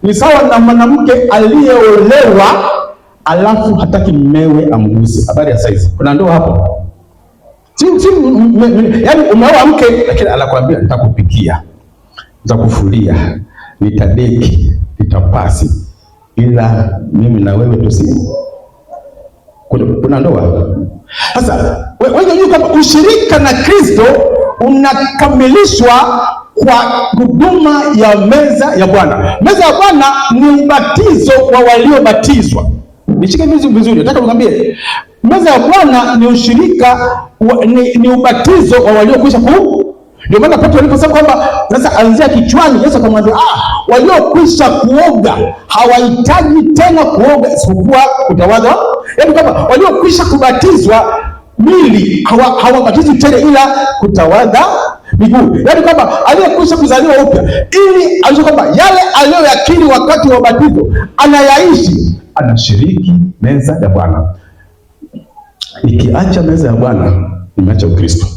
Ni sawa na mwanamke aliyeolewa alafu hataki mmewe amguse. Habari ya saizi, kuna ndoa hapo? Yaani umeoa mke lakini anakuambia nitakupikia, nitakufulia, nitadeki, nitapasi, ila mimi na wewe tusi. Kuna ndoa? Sasa wewe unajua kwamba ushirika na Kristo unakamilishwa kwa huduma ya meza ya Bwana. Meza ya Bwana ni ubatizo wa waliobatizwa. Nishike vizuri, nataka nikwambie, meza ya Bwana ni ushirika ni ubatizo wa waliokwisha Ndio maana Petro aliposema kwamba sasa anzia kichwani, Yesu akamwambia waliokwisha kuoga hawahitaji tena kuoga isipokuwa kutawadha. Yaani kwamba waliokwisha kubatizwa mwili hawabatizwi tena ila kutawadha miguu. Yaani kwamba aliyekwisha kuzaliwa upya, ili ajue kwamba yale aliyoyakiri wakati wa ubatizo anayaishi, anashiriki meza ya Bwana. Nikiacha meza ya Bwana, nimeacha Ukristo.